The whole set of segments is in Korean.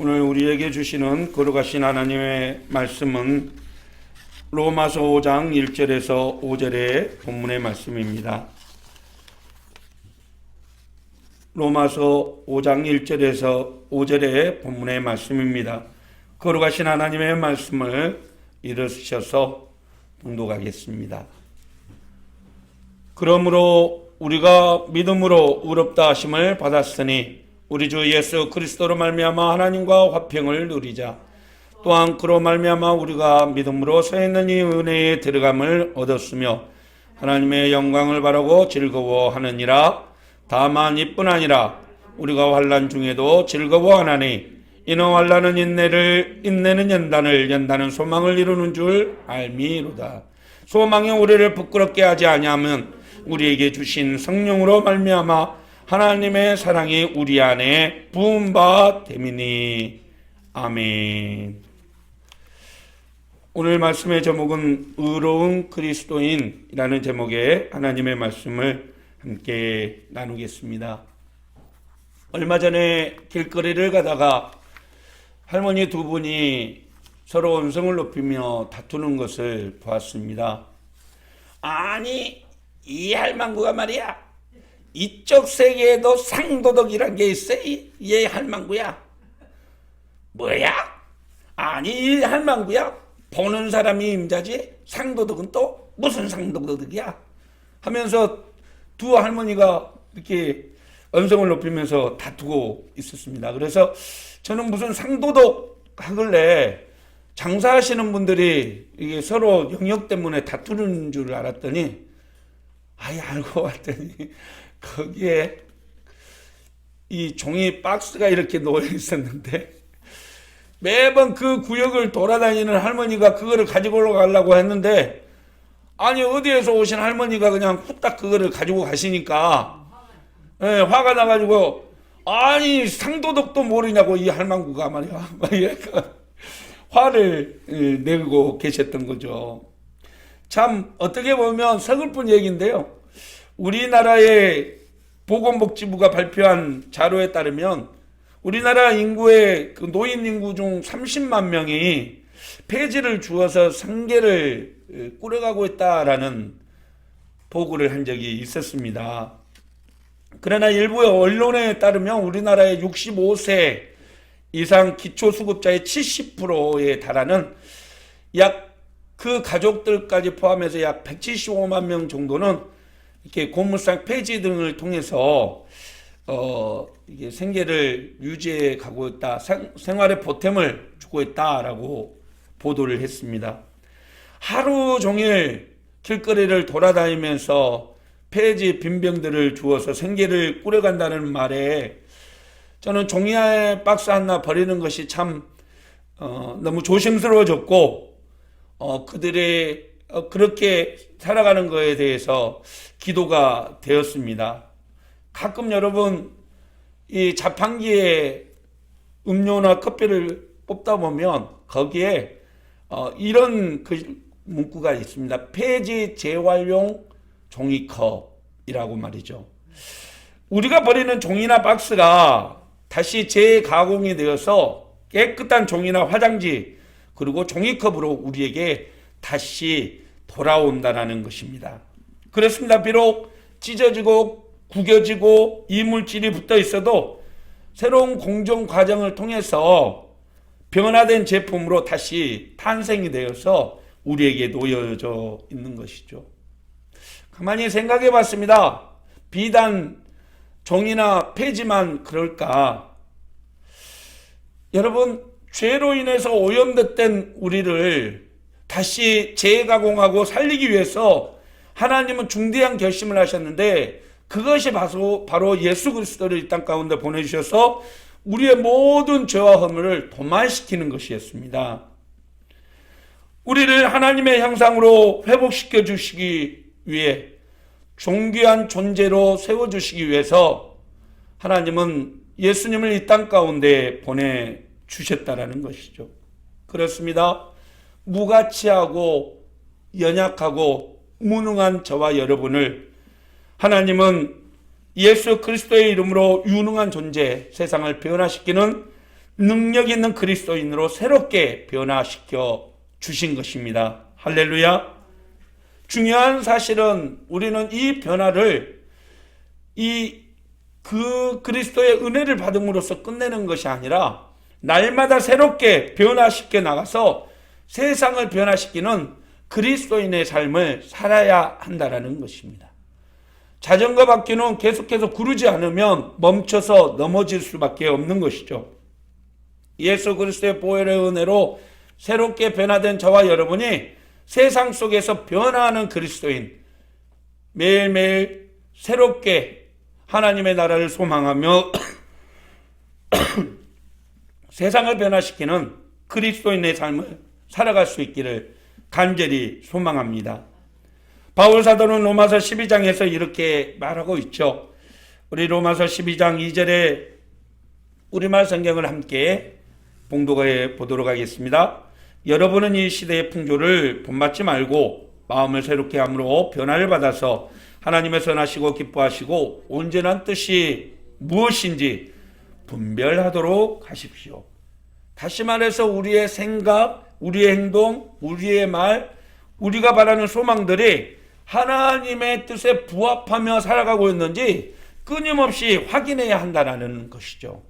오늘 우리에게 주시는 거룩하신 하나님의 말씀은 로마서 5장 1절에서 5절의 본문의 말씀입니다. 로마서 5장 1절에서 5절의 본문의 말씀입니다. 거룩하신 하나님의 말씀을 일으키셔서 봉독하겠습니다. 그러므로 우리가 믿음으로 의롭다 하심을 받았으니 우리 주 예수 그리스도로 말미암아 하나님과 화평을 누리자. 또한 그로 말미암아 우리가 믿음으로 서 있는 이 은혜에 들어감을 얻었으며 하나님의 영광을 바라고 즐거워하느니라. 다만 이뿐 아니라 우리가 환난 중에도 즐거워하나니 이는 환난은 인내는 연단을, 연단은 소망을 이루는 줄 알미로다. 소망이 우리를 부끄럽게 하지 아니하면 우리에게 주신 성령으로 말미암아 하나님의 사랑이 우리 안에 부은 바 됨이니. 아멘. 오늘 말씀의 제목은 의로운 그리스도인이라는 제목의 하나님의 말씀을 함께 나누겠습니다. 얼마 전에 길거리를 가다가 할머니 두 분이 서로 음성을 높이며 다투는 것을 보았습니다. 아니, 이 할망구가 말이야, 이쪽 세계에도 상도덕이란 게 있어. 얘 할망구야. 뭐야? 아니, 이 할망구야, 보는 사람이 임자지 상도덕은 또 무슨 상도덕이야? 하면서 두 할머니가 이렇게 음성을 높이면서 다투고 있었습니다. 그래서 저는 무슨 상도덕 하길래 장사하시는 분들이 이게 서로 영역 때문에 다투는 줄 알았더니, 알고 봤더니 거기에 이 종이 박스가 이렇게 놓여 있었는데 매번 그 구역을 돌아다니는 할머니가 그거를 가지고 올라가려고 했는데, 아니 어디에서 오신 할머니가 그냥 후딱 그거를 가지고 가시니까 화가 나가지고, 아니 상도덕도 모르냐고 이 할망구가 말이야, 화를 내고 계셨던 거죠. 참 어떻게 보면 서글픈 얘기인데요, 우리나라의 보건복지부가 발표한 자료에 따르면 우리나라 인구의 그 노인 인구 중 30만 명이 폐지를 주어서 생계를 꾸려가고 있다라는 보고를 한 적이 있었습니다. 그러나 일부 언론에 따르면 우리나라의 65세 이상 기초수급자의 70%에 달하는 약 그 가족들까지 포함해서 약 175만 명 정도는 이렇게 고물상 폐지 등을 통해서 이게 생계를 유지해 가고 있다, 생활의 보탬을 주고 있다라고 보도를 했습니다. 하루 종일 길거리를 돌아다니면서 폐지 빈병들을 주어서 생계를 꾸려간다는 말에 저는 종이 박스 하나 버리는 것이 참 너무 조심스러워졌고, 그들의 그렇게 살아가는 것에 대해서 기도가 되었습니다. 가끔 여러분 이 자판기에 음료나 커피를 뽑다 보면 거기에 이런 그 문구가 있습니다. 폐지 재활용 종이컵이라고 말이죠. 우리가 버리는 종이나 박스가 다시 재가공이 되어서 깨끗한 종이나 화장지 그리고 종이컵으로 우리에게 다시 돌아온다는 것입니다. 그렇습니다. 비록 찢어지고 구겨지고 이물질이 붙어 있어도 새로운 공정 과정을 통해서 변화된 제품으로 다시 탄생이 되어서 우리에게 놓여져 있는 것이죠. 가만히 생각해 봤습니다. 비단 종이나 폐지만 그럴까? 여러분, 죄로 인해서 오염됐던 우리를 다시 재가공하고 살리기 위해서 하나님은 중대한 결심을 하셨는데, 그것이 바로 예수 그리스도를 이 땅 가운데 보내주셔서 우리의 모든 죄와 허물을 도말시키는 것이었습니다. 우리를 하나님의 형상으로 회복시켜 주시기 위해 존귀한 존재로 세워주시기 위해서 하나님은 예수님을 이 땅 가운데 보내주셨다라는 것이죠. 그렇습니다. 무가치하고 연약하고 무능한 저와 여러분을 하나님은 예수 그리스도의 이름으로 유능한 존재, 세상을 변화시키는 능력 있는 그리스도인으로 새롭게 변화시켜 주신 것입니다. 할렐루야. 중요한 사실은 우리는 이 변화를 그리스도의 은혜를 받음으로써 끝내는 것이 아니라 날마다 새롭게 변화시켜 나가서 세상을 변화시키는 그리스도인의 삶을 살아야 한다는 것입니다. 자전거 바퀴는 계속해서 구르지 않으면 멈춰서 넘어질 수밖에 없는 것이죠. 예수 그리스도의 보혈의 은혜로 새롭게 변화된 저와 여러분이 세상 속에서 변화하는 그리스도인, 매일매일 새롭게 하나님의 나라를 소망하며 세상을 변화시키는 그리스도인의 삶을 살아갈 수 있기를 간절히 소망합니다. 바울 사도는 로마서 12장에서 이렇게 말하고 있죠. 우리 로마서 12장 2절에 우리말 성경을 함께 봉독해 보도록 하겠습니다. 여러분은 이 시대의 풍조를 본받지 말고 마음을 새롭게 함으로 변화를 받아서 하나님의 선하시고 기뻐하시고 온전한 뜻이 무엇인지 분별하도록 하십시오. 다시 말해서 우리의 생각, 우리의 행동, 우리의 말, 우리가 바라는 소망들이 하나님의 뜻에 부합하며 살아가고 있는지 끊임없이 확인해야 한다는 것이죠.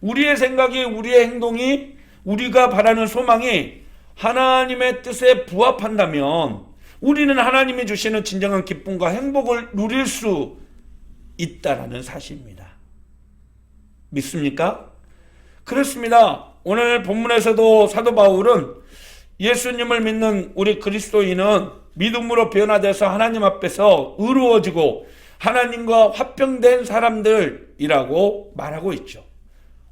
우리의 생각이, 우리의 행동이, 우리가 바라는 소망이 하나님의 뜻에 부합한다면 우리는 하나님이 주시는 진정한 기쁨과 행복을 누릴 수 있다라는 사실입니다. 믿습니까? 그렇습니다. 오늘 본문에서도 사도 바울은 예수님을 믿는 우리 그리스도인은 믿음으로 변화돼서 하나님 앞에서 의로워지고 하나님과 화평된 사람들이라고 말하고 있죠.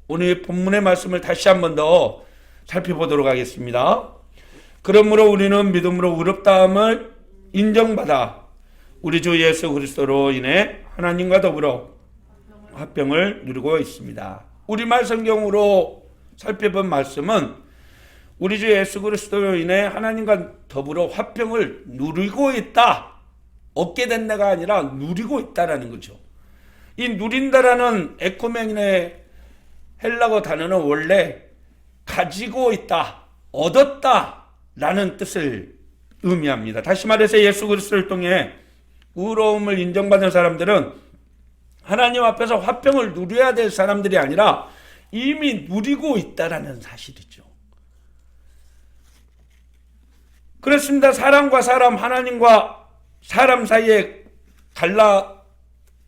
오늘 본문의 말씀을 다시 한 번 더 살펴보도록 하겠습니다. 그러므로 우리는 믿음으로 의롭다함을 인정받아 우리 주 예수 그리스도로 인해 하나님과 더불어 화평을 누리고 있습니다. 우리말 성경으로 살펴본 말씀은 우리 주 예수 그리스도로 인해 하나님과 더불어 화평을 누리고 있다. 얻게 된다가 아니라 누리고 있다라는 거죠. 이 누린다라는 에코멘의 헬라어 단어는 원래 가지고 있다, 얻었다라는 뜻을 의미합니다. 다시 말해서 예수 그리스도를 통해 의로움을 인정받은 사람들은 하나님 앞에서 화평을 누려야 될 사람들이 아니라 이미 누리고 있다라는 사실이죠. 그렇습니다. 사람과 사람, 하나님과 사람 사이에 갈라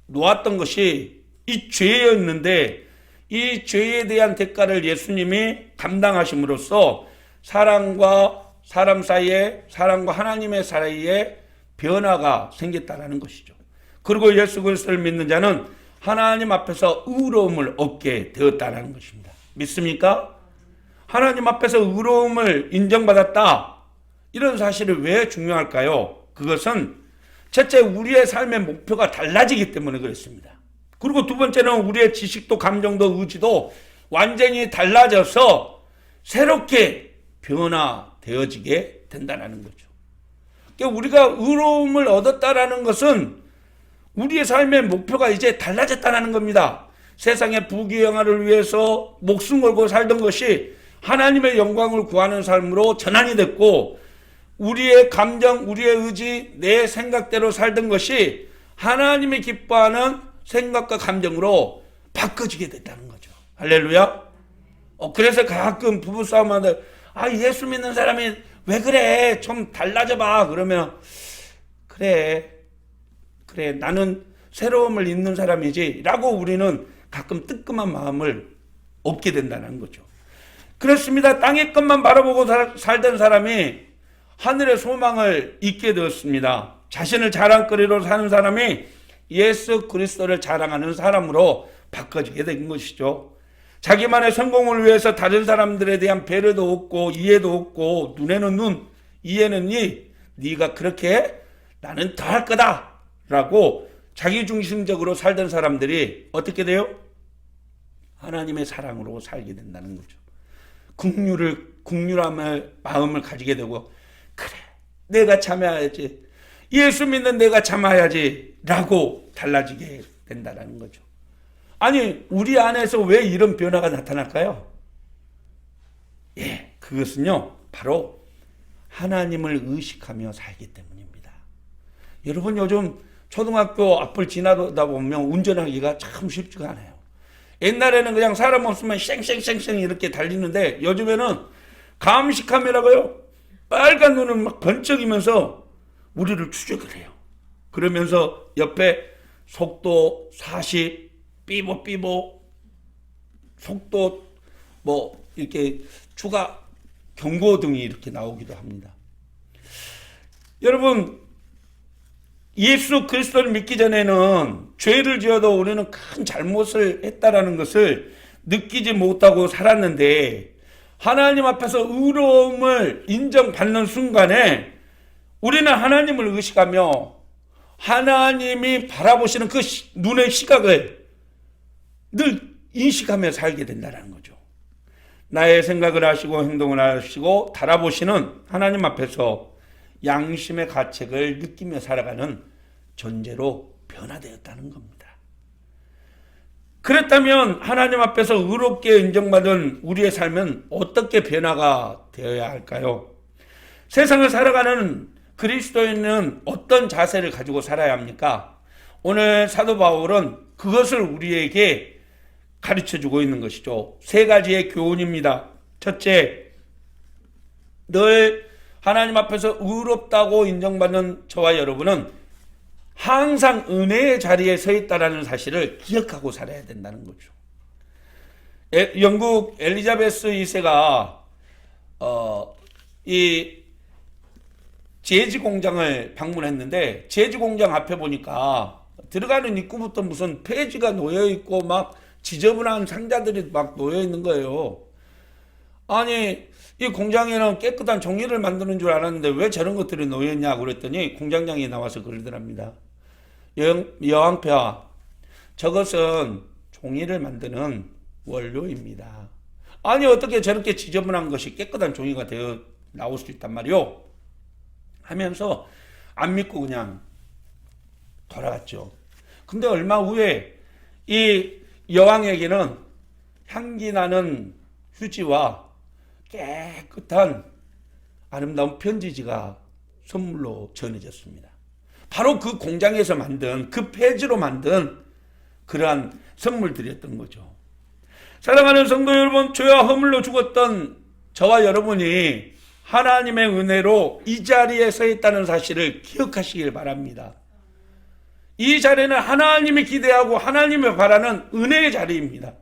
놓았던 것이 이 죄였는데 이 죄에 대한 대가를 예수님이 감당하심으로써 사람과 사람 사이에, 사람과 하나님의 사이에 변화가 생겼다는 것이죠. 그리고 예수 그리스도를 믿는 자는 하나님 앞에서 의로움을 얻게 되었다는 것입니다. 믿습니까? 하나님 앞에서 의로움을 인정받았다. 이런 사실이 왜 중요할까요? 그것은 첫째, 우리의 삶의 목표가 달라지기 때문에 그렇습니다. 그리고 두 번째는 우리의 지식도 감정도 의지도 완전히 달라져서 새롭게 변화되어지게 된다는 거죠. 그러니까 우리가 의로움을 얻었다라는 것은 우리의 삶의 목표가 이제 달라졌다는 겁니다. 세상의 부귀영화를 위해서 목숨 걸고 살던 것이 하나님의 영광을 구하는 삶으로 전환이 됐고 우리의 감정, 우리의 의지, 내 생각대로 살던 것이 하나님이 기뻐하는 생각과 감정으로 바꿔지게 됐다는 거죠. 할렐루야. 그래서 가끔 부부싸움하는데 예수 믿는 사람이 왜 그래? 좀 달라져 봐. 그러면 그래 나는 새로움을 입는 사람이지 라고 우리는 가끔 뜨끔한 마음을 얻게 된다는 거죠. 그렇습니다. 땅의 것만 바라보고 살던 사람이 하늘의 소망을 잊게 되었습니다. 자신을 자랑거리로 사는 사람이 예수 그리스도를 자랑하는 사람으로 바꿔지게 된 것이죠. 자기만의 성공을 위해서 다른 사람들에 대한 배려도 없고 이해도 없고 눈에는 눈, 이해는 이, 네가 그렇게 나는 더 할 거다 라고 자기중심적으로 살던 사람들이 어떻게 돼요? 하나님의 사랑으로 살게 된다는 거죠. 긍휼함을 마음을 가지게 되고 그래 내가 참아야지, 예수 믿는 내가 참아야지 라고 달라지게 된다는 거죠. 아니 우리 안에서 왜 이런 변화가 나타날까요? 그것은요 바로 하나님을 의식하며 살기 때문입니다. 여러분 요즘 초등학교 앞을 지나다 보면 운전하기가 참 쉽지가 않아요. 옛날에는 그냥 사람 없으면 쌩쌩쌩쌩 이렇게 달리는데 요즘에는 감시 카메라가요 빨간 눈을 막 번쩍이면서 우리를 추적을 해요. 그러면서 옆에 속도 40 삐보 속도 뭐 이렇게 추가 경고등이 이렇게 나오기도 합니다. 여러분 예수 그리스도를 믿기 전에는 죄를 지어도 우리는 큰 잘못을 했다라는 것을 느끼지 못하고 살았는데 하나님 앞에서 의로움을 인정받는 순간에 우리는 하나님을 의식하며 하나님이 바라보시는 그 눈의 시각을 늘 인식하며 살게 된다는 거죠. 나의 생각을 하시고 행동을 하시고 달아보시는 하나님 앞에서 양심의 가책을 느끼며 살아가는 존재로 변화되었다는 겁니다. 그렇다면 하나님 앞에서 의롭게 인정받은 우리의 삶은 어떻게 변화가 되어야 할까요? 세상을 살아가는 그리스도인은 어떤 자세를 가지고 살아야 합니까? 오늘 사도 바울은 그것을 우리에게 가르쳐주고 있는 것이죠. 세 가지의 교훈입니다. 첫째, 늘 하나님 앞에서 의롭다고 인정받는 저와 여러분은 항상 은혜의 자리에 서 있다는 사실을 기억하고 살아야 된다는 거죠. 영국 엘리자베스 2세가 이 재즈 공장을 방문했는데 재즈 공장 앞에 보니까 들어가는 입구부터 무슨 폐지가 놓여 있고 막 지저분한 상자들이 막 놓여 있는 거예요. 아니 이 공장에는 깨끗한 종이를 만드는 줄 알았는데 왜 저런 것들이 놓여 있냐 그랬더니 공장장이 나와서 그러더랍니다. 여왕폐하, 저것은 종이를 만드는 원료입니다. 아니 어떻게 저렇게 지저분한 것이 깨끗한 종이가 되어 나올 수 있단 말이오? 하면서 안 믿고 그냥 돌아갔죠. 근데 얼마 후에 이 여왕에게는 향기 나는 휴지와 깨끗한 아름다운 편지지가 선물로 전해졌습니다. 바로 그 공장에서 만든 그 폐지로 만든 그러한 선물들이었던 거죠. 사랑하는 성도 여러분, 죄와 허물로 죽었던 저와 여러분이 하나님의 은혜로 이 자리에 서 있다는 사실을 기억하시길 바랍니다. 이 자리는 하나님이 기대하고 하나님이 바라는 은혜의 자리입니다.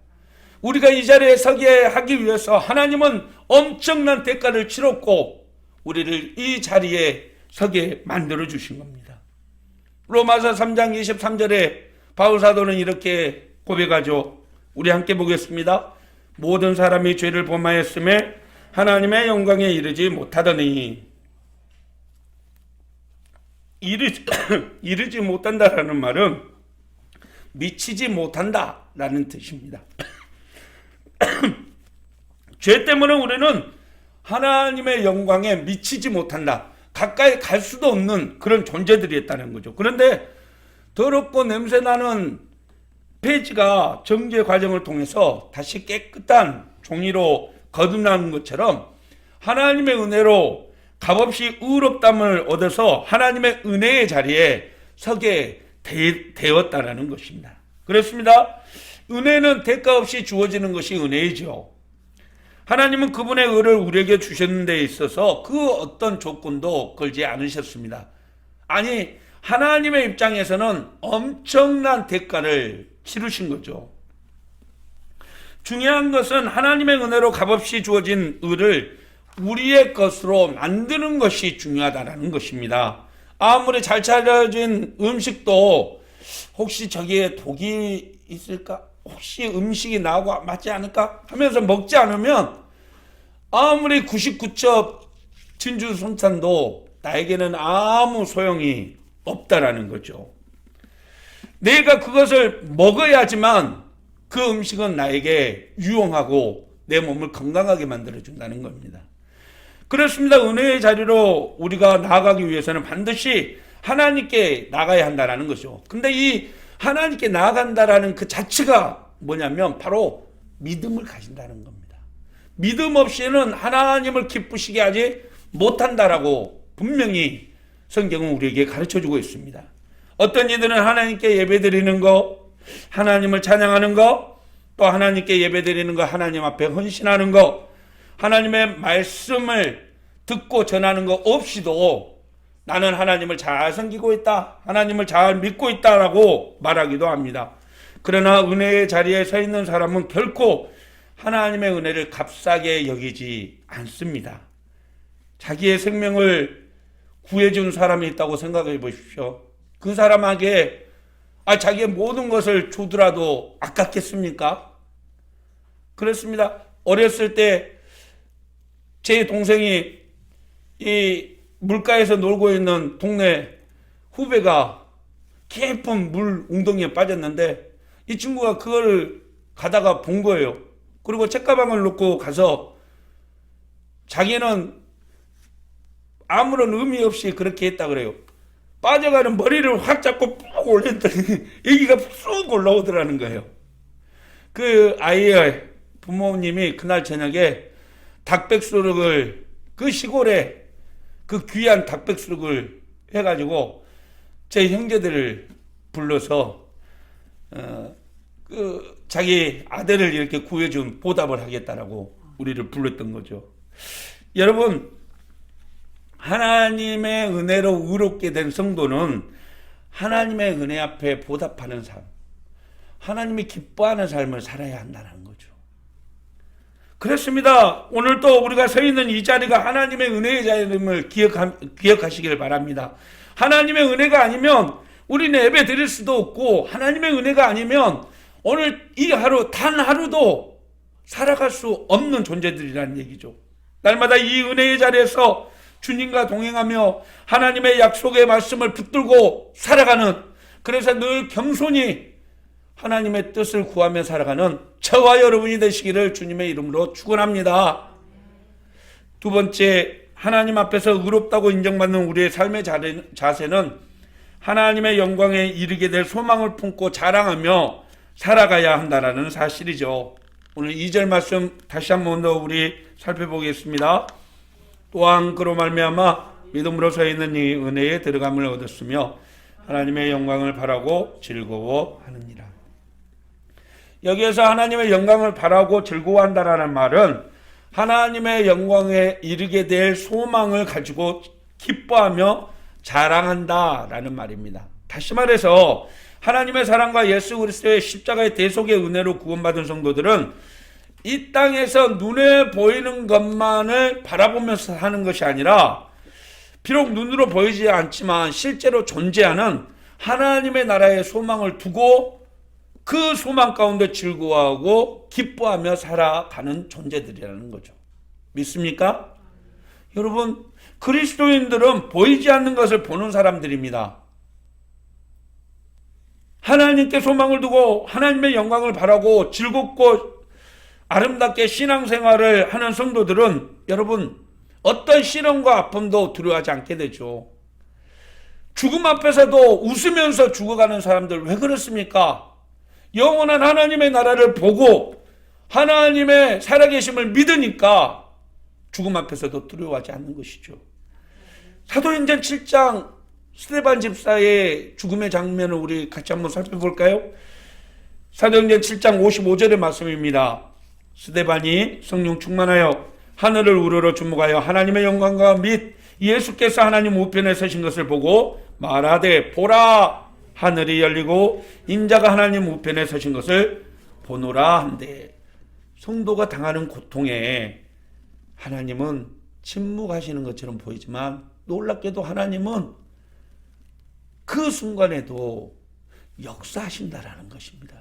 우리가 이 자리에 서게 하기 위해서 하나님은 엄청난 대가를 치렀고 우리를 이 자리에 서게 만들어 주신 겁니다. 로마서 3장 23절에 바울사도는 이렇게 고백하죠. 우리 함께 보겠습니다. 모든 사람이 죄를 범하였음에 하나님의 영광에 이르지 못하더니, 이르지 못한다라는 말은 미치지 못한다라는 뜻입니다. 죄 때문에 우리는 하나님의 영광에 미치지 못한다. 가까이 갈 수도 없는 그런 존재들이었다는 거죠. 그런데 더럽고 냄새나는 폐지가 정제 과정을 통해서 다시 깨끗한 종이로 거듭나는 것처럼 하나님의 은혜로 값없이 의롭담을 얻어서 하나님의 은혜의 자리에 서게 되었다라는 것입니다. 그렇습니다. 은혜는 대가 없이 주어지는 것이 은혜이죠. 하나님은 그분의 의를 우리에게 주셨는 데 있어서 그 어떤 조건도 걸지 않으셨습니다. 아니, 하나님의 입장에서는 엄청난 대가를 치르신 거죠. 중요한 것은 하나님의 은혜로 값없이 주어진 의를 우리의 것으로 만드는 것이 중요하다는 것입니다. 아무리 잘 차려진 음식도 혹시 저기에 독이 있을까? 혹시 음식이 나하고 맞지 않을까? 하면서 먹지 않으면 아무리 99첩 진주 송찬도 나에게는 아무 소용이 없다라는 거죠. 내가 그것을 먹어야지만 그 음식은 나에게 유용하고 내 몸을 건강하게 만들어준다는 겁니다. 그렇습니다. 은혜의 자리로 우리가 나아가기 위해서는 반드시 하나님께 나가야 한다는 것이죠. 근데 이 하나님께 나아간다라는 그 자체가 뭐냐면 바로 믿음을 가진다는 겁니다. 믿음 없이는 하나님을 기쁘시게 하지 못한다라고 분명히 성경은 우리에게 가르쳐주고 있습니다. 어떤 이들은 하나님께 예배드리는 거, 하나님을 찬양하는 거, 또 하나님께 예배드리는 거, 하나님 앞에 헌신하는 거, 하나님의 말씀을 듣고 전하는 거 없이도 나는 하나님을 잘 섬기고 있다, 하나님을 잘 믿고 있다라고 말하기도 합니다. 그러나 은혜의 자리에 서 있는 사람은 결코 하나님의 은혜를 값싸게 여기지 않습니다. 자기의 생명을 구해준 사람이 있다고 생각해 보십시오. 그 사람에게 자기의 모든 것을 주더라도 아깝겠습니까? 그렇습니다. 어렸을 때 제 동생이 이 물가에서 놀고 있는 동네 후배가 깊은 물 웅덩이에 빠졌는데 이 친구가 그걸 가다가 본 거예요. 그리고 책가방을 놓고 가서 자기는 아무런 의미 없이 그렇게 했다 그래요. 빠져가는 머리를 확 잡고 푹 올렸더니 여기가 쑥 올라오더라는 거예요. 그 아이의 부모님이 그날 저녁에 닭백숙을, 그 시골에 그 귀한 닭백숙을 해가지고 제 형제들을 불러서 자기 아들을 이렇게 구해준 보답을 하겠다라고 우리를 불렀던 거죠. 여러분, 하나님의 은혜로 의롭게 된 성도는 하나님의 은혜 앞에 보답하는 삶, 하나님이 기뻐하는 삶을 살아야 한다는 거죠. 그렇습니다. 오늘 또 우리가 서 있는 이 자리가 하나님의 은혜의 자리임을 기억하시길 바랍니다. 하나님의 은혜가 아니면 우리는 예배 드릴 수도 없고, 하나님의 은혜가 아니면 오늘 이 하루 단 하루도 살아갈 수 없는 존재들이라는 얘기죠. 날마다 이 은혜의 자리에서 주님과 동행하며 하나님의 약속의 말씀을 붙들고 살아가는, 그래서 늘 겸손히 하나님의 뜻을 구하며 살아가는 저와 여러분이 되시기를 주님의 이름으로 축원합니다. 두 번째, 하나님 앞에서 의롭다고 인정받는 우리의 삶의 자세는 하나님의 영광에 이르게 될 소망을 품고 자랑하며 살아가야 한다는 사실이죠. 오늘 2절 말씀 다시 한번 더 우리 살펴보겠습니다. 또한 그로 말미암아 믿음으로 서 있는 이 은혜에 들어감을 얻었으며 하나님의 영광을 바라고 즐거워하느니라. 여기에서 하나님의 영광을 바라고 즐거워한다라는 말은 하나님의 영광에 이르게 될 소망을 가지고 기뻐하며 자랑한다라는 말입니다. 다시 말해서 하나님의 사랑과 예수 그리스도의 십자가의 대속의 은혜로 구원받은 성도들은 이 땅에서 눈에 보이는 것만을 바라보면서 사는 것이 아니라, 비록 눈으로 보이지 않지만 실제로 존재하는 하나님의 나라의 소망을 두고 그 소망 가운데 즐거워하고 기뻐하며 살아가는 존재들이라는 거죠. 믿습니까? 여러분, 그리스도인들은 보이지 않는 것을 보는 사람들입니다. 하나님께 소망을 두고 하나님의 영광을 바라고 즐겁고 아름답게 신앙생활을 하는 성도들은 여러분, 어떤 시련과 아픔도 두려워하지 않게 되죠. 죽음 앞에서도 웃으면서 죽어가는 사람들, 왜 그렇습니까? 영원한 하나님의 나라를 보고 하나님의 살아계심을 믿으니까 죽음 앞에서도 두려워하지 않는 것이죠. 사도행전 7장 스데반 집사의 죽음의 장면을 우리 같이 한번 살펴볼까요? 사도행전 7장 55절의 말씀입니다. 스데반이 성령 충만하여 하늘을 우러러 주목하여 하나님의 영광과 및 예수께서 하나님 우편에 서신 것을 보고 말하되 보라, 하늘이 열리고 인자가 하나님 우편에 서신 것을 보노라 한데, 성도가 당하는 고통에 하나님은 침묵하시는 것처럼 보이지만 놀랍게도 하나님은 그 순간에도 역사하신다라는 것입니다.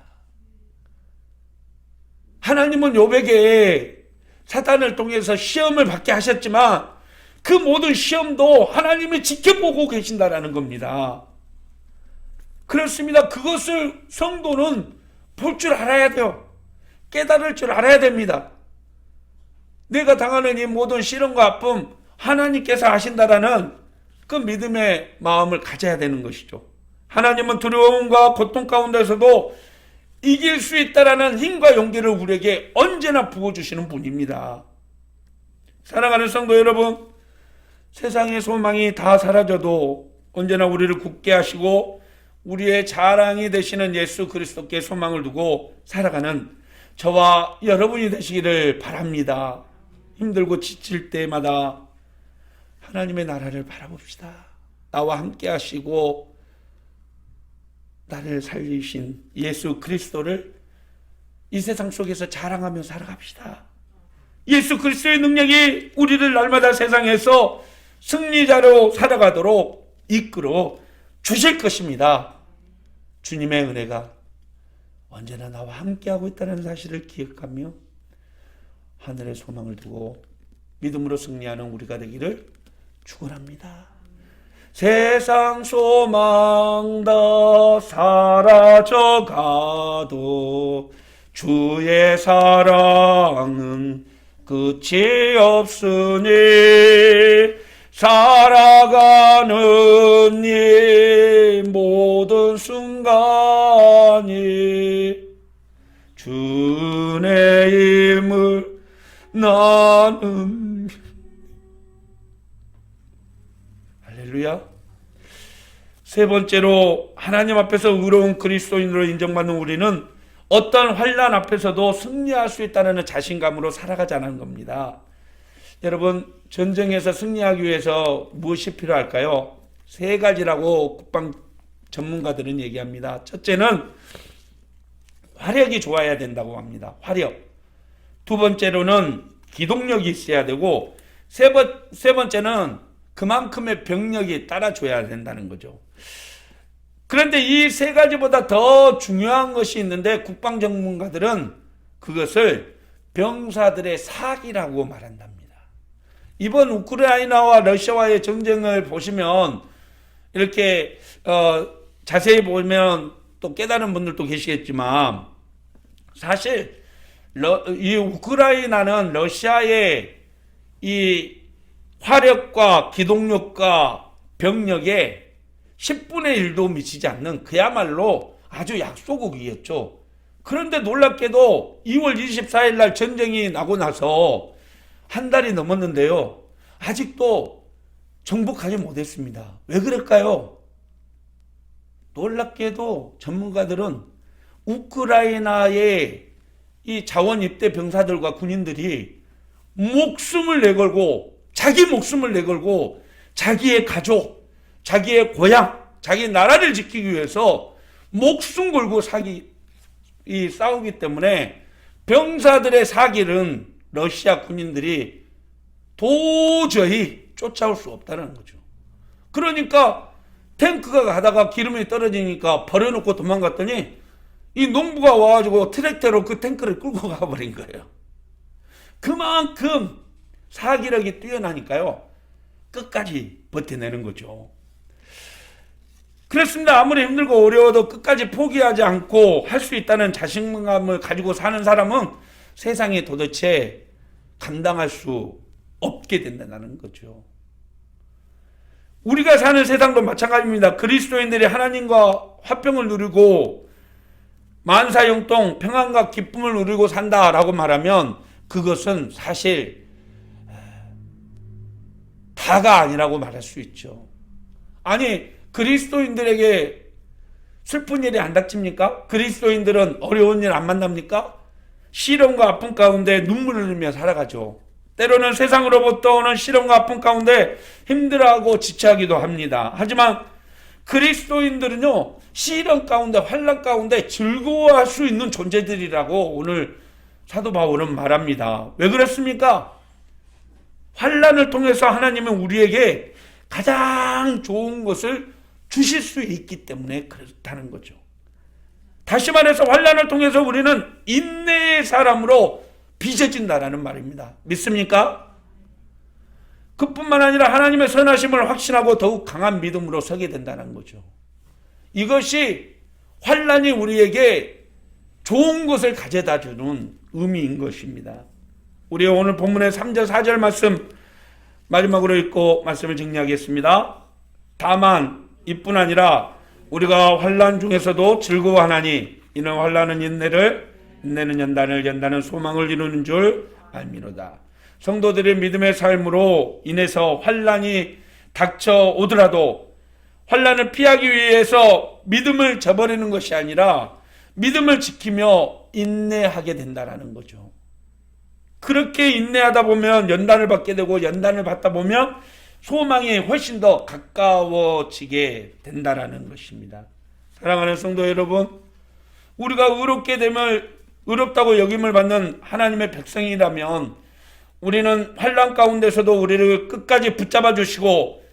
하나님은 욥에게 사탄을 통해서 시험을 받게 하셨지만 그 모든 시험도 하나님이 지켜보고 계신다라는 겁니다. 그렇습니다. 그것을 성도는 볼 줄 알아야 돼요. 깨달을 줄 알아야 됩니다. 내가 당하는 이 모든 시련과 아픔 하나님께서 하신다라는 그 믿음의 마음을 가져야 되는 것이죠. 하나님은 두려움과 고통 가운데서도 이길 수 있다라는 힘과 용기를 우리에게 언제나 부어주시는 분입니다. 사랑하는 성도 여러분, 세상의 소망이 다 사라져도 언제나 우리를 굳게 하시고 우리의 자랑이 되시는 예수 그리스도께 소망을 두고 살아가는 저와 여러분이 되시기를 바랍니다. 힘들고 지칠 때마다 하나님의 나라를 바라봅시다. 나와 함께 하시고 나를 살리신 예수 그리스도를 이 세상 속에서 자랑하며 살아갑시다. 예수 그리스도의 능력이 우리를 날마다 세상에서 승리자로 살아가도록 이끌어 주실 것입니다. 주님의 은혜가 언제나 나와 함께하고 있다는 사실을 기억하며 하늘의 소망을 두고 믿음으로 승리하는 우리가 되기를 축원합니다. 세상 소망 다 사라져가도 주의 사랑은 끝이 없으니 살아가는 이 모든 순간이 주의 힘을 나는 할렐루야. 세 번째로 하나님 앞에서 의로운 그리스도인으로 인정받는 우리는 어떤 환난 앞에서도 승리할 수 있다는 자신감으로 살아가자는 겁니다. 여러분, 전쟁에서 승리하기 위해서 무엇이 필요할까요? 세 가지라고 국방 전문가들은 얘기합니다. 첫째는 화력이 좋아야 된다고 합니다. 화력. 두 번째로는 기동력이 있어야 되고 세 번째는 그만큼의 병력이 따라줘야 된다는 거죠. 그런데 이 세 가지보다 더 중요한 것이 있는데 국방 전문가들은 그것을 병사들의 사기라고 말한답니다. 이번 우크라이나와 러시아와의 전쟁을 보시면 이렇게 자세히 보면 또 깨달은 분들도 계시겠지만 사실 이 우크라이나는 러시아의 이 화력과 기동력과 병력에 10분의 1도 미치지 않는 그야말로 아주 약소국이었죠. 그런데 놀랍게도 2월 24일 날 전쟁이 나고 나서 한 달이 넘었는데요. 아직도 정복하지 못했습니다. 왜 그럴까요? 놀랍게도 전문가들은 우크라이나의 이 자원 입대 병사들과 군인들이 목숨을 내걸고 자기 목숨을 내걸고 자기의 가족, 자기의 고향, 자기 나라를 지키기 위해서 목숨 걸고 싸우기 때문에 병사들의 사기는 러시아 군인들이 도저히 쫓아올 수 없다는 거죠. 그러니까 탱크가 가다가 기름이 떨어지니까 버려놓고 도망갔더니 이 농부가 와가지고 트랙터로 그 탱크를 끌고 가버린 거예요. 그만큼 사기력이 뛰어나니까요. 끝까지 버텨내는 거죠. 그렇습니다. 아무리 힘들고 어려워도 끝까지 포기하지 않고 할 수 있다는 자신감을 가지고 사는 사람은 세상에 도대체 감당할 수 없게 된다는 거죠. 우리가 사는 세상도 마찬가지입니다. 그리스도인들이 하나님과 화평을 누리고 만사형통 평안과 기쁨을 누리고 산다라고 말하면 그것은 사실 다가 아니라고 말할 수 있죠. 아니, 그리스도인들에게 슬픈 일이 안 닥칩니까? 그리스도인들은 어려운 일 안 만납니까? 시련과 아픔 가운데 눈물을 흘리며 살아가죠. 때로는 세상으로부터 오는 시련과 아픔 가운데 힘들어하고 지체하기도 합니다. 하지만 그리스도인들은요, 시련 가운데 환난 가운데 즐거워할 수 있는 존재들이라고 오늘 사도 바울은 말합니다. 왜 그렇습니까? 환난을 통해서 하나님은 우리에게 가장 좋은 것을 주실 수 있기 때문에 그렇다는 거죠. 다시 말해서 환난을 통해서 우리는 인내의 사람으로 빚어진다라는 말입니다. 믿습니까? 그뿐만 아니라 하나님의 선하심을 확신하고 더욱 강한 믿음으로 서게 된다는 거죠. 이것이 환난이 우리에게 좋은 것을 가져다 주는 의미인 것입니다. 우리 오늘 본문의 3절 4절 말씀 마지막으로 읽고 말씀을 정리하겠습니다. 다만 이뿐 아니라 우리가 환난 중에서도 즐거워하나니 이는 환난은 인내를, 인내는 연단을, 연단은 소망을 이루는 줄 알미로다. 성도들의 믿음의 삶으로 인해서 환난이 닥쳐오더라도 환난을 피하기 위해서 믿음을 저버리는 것이 아니라 믿음을 지키며 인내하게 된다는 거죠. 그렇게 인내하다 보면 연단을 받게 되고, 연단을 받다 보면 소망이 훨씬 더 가까워지게 된다는 것입니다. 사랑하는 성도 여러분, 우리가 의롭게 되면, 의롭다고 여김을 받는 하나님의 백성이라면 우리는 환난 가운데서도 우리를 끝까지 붙잡아 주시고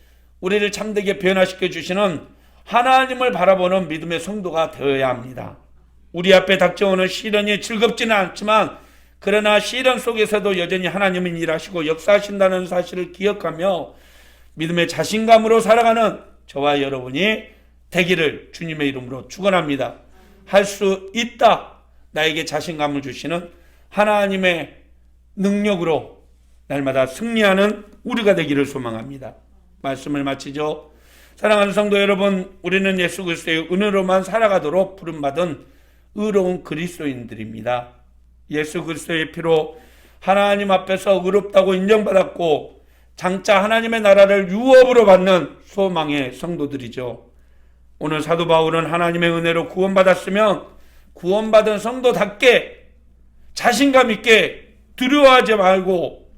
우리를 참되게 변화시켜 주시는 하나님을 바라보는 믿음의 성도가 되어야 합니다. 우리 앞에 닥쳐오는 시련이 즐겁지는 않지만, 그러나 시련 속에서도 여전히 하나님은 일하시고 역사하신다는 사실을 기억하며 믿음의 자신감으로 살아가는 저와 여러분이 되기를 주님의 이름으로 축원합니다. 할 수 있다. 나에게 자신감을 주시는 하나님의 능력으로 날마다 승리하는 우리가 되기를 소망합니다. 말씀을 마치죠. 사랑하는 성도 여러분, 우리는 예수 그리스도의 은혜로만 살아가도록 부름받은 의로운 그리스도인들입니다. 예수 그리스도의 피로 하나님 앞에서 의롭다고 인정받았고 장차 하나님의 나라를 유업으로 받는 소망의 성도들이죠. 오늘 사도 바울은 하나님의 은혜로 구원받았으면 구원받은 성도답게 자신감 있게 두려워하지 말고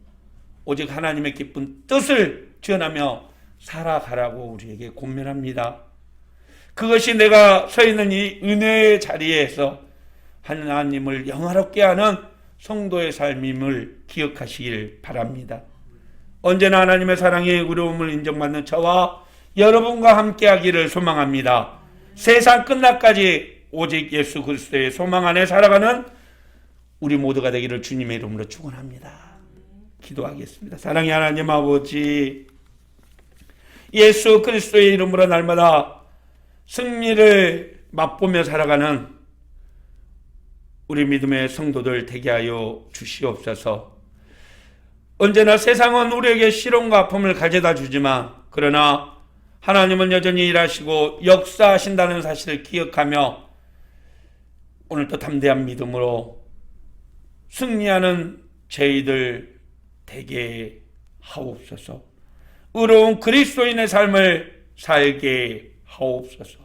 오직 하나님의 기쁜 뜻을 전하며 살아가라고 우리에게 권면합니다. 그것이 내가 서 있는 이 은혜의 자리에서 하나님을 영화롭게 하는 성도의 삶임을 기억하시길 바랍니다. 언제나 하나님의 사랑의 의로움을 인정받는 저와 여러분과 함께하기를 소망합니다. 세상 끝날까지 오직 예수 그리스도의 소망 안에 살아가는 우리 모두가 되기를 주님의 이름으로 축원합니다. 기도하겠습니다. 사랑의 하나님 아버지, 예수 그리스도의 이름으로 날마다 승리를 맛보며 살아가는 우리 믿음의 성도들 되게 하여 주시옵소서. 언제나 세상은 우리에게 시련과 아픔을 가져다 주지만 그러나 하나님은 여전히 일하시고 역사하신다는 사실을 기억하며 오늘도 담대한 믿음으로 승리하는 저희들 되게 하옵소서. 의로운 그리스도인의 삶을 살게 하옵소서.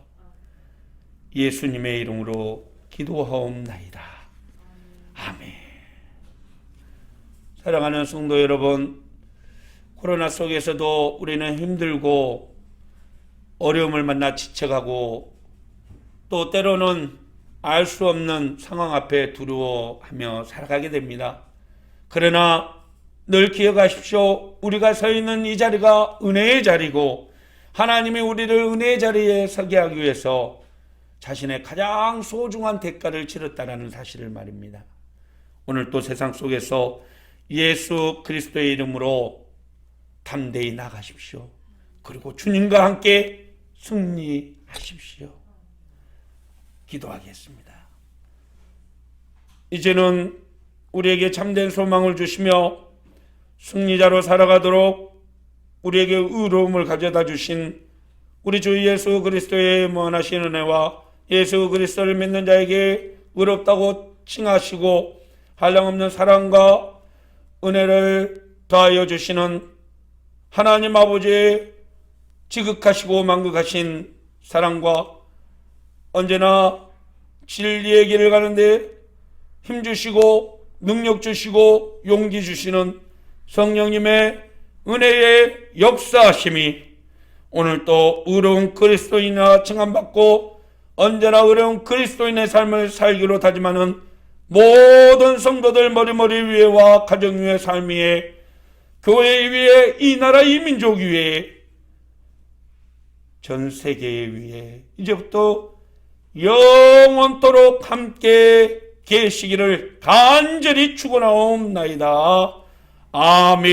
예수님의 이름으로 기도하옵나이다. 아멘. 사랑하는 성도 여러분, 코로나 속에서도 우리는 힘들고 어려움을 만나 지쳐가고 또 때로는 알 수 없는 상황 앞에 두려워하며 살아가게 됩니다. 그러나 늘 기억하십시오. 우리가 서 있는 이 자리가 은혜의 자리고 하나님이 우리를 은혜의 자리에 서게 하기 위해서 자신의 가장 소중한 대가를 치렀다는 사실을 말입니다. 오늘 또 세상 속에서 예수 그리스도의 이름으로 담대히 나가십시오. 그리고 주님과 함께 승리하십시오. 기도하겠습니다. 이제는 우리에게 참된 소망을 주시며 승리자로 살아가도록 우리에게 의로움을 가져다 주신 우리 주 예수 그리스도의 무한하신 은혜와 예수 그리스도를 믿는 자에게 의롭다고 칭하시고 한량없는 사랑과 은혜를 더하여 주시는 하나님 아버지의 지극하시고 만극하신 사랑과 언제나 진리의 길을 가는데 힘주시고 능력 주시고 용기 주시는 성령님의 은혜의 역사하심이 오늘 또 의로운 그리스도인이라 칭함받고 언제나 의로운 그리스도인의 삶을 살기로 다짐하는 모든 성도들 머리머리 위에와 가정 위에 삶 위에 교회 위에 이 나라 이 민족 위에 전 세계 위에 이제부터 영원토록 함께 계시기를 간절히 축원하옵나이다. 아멘.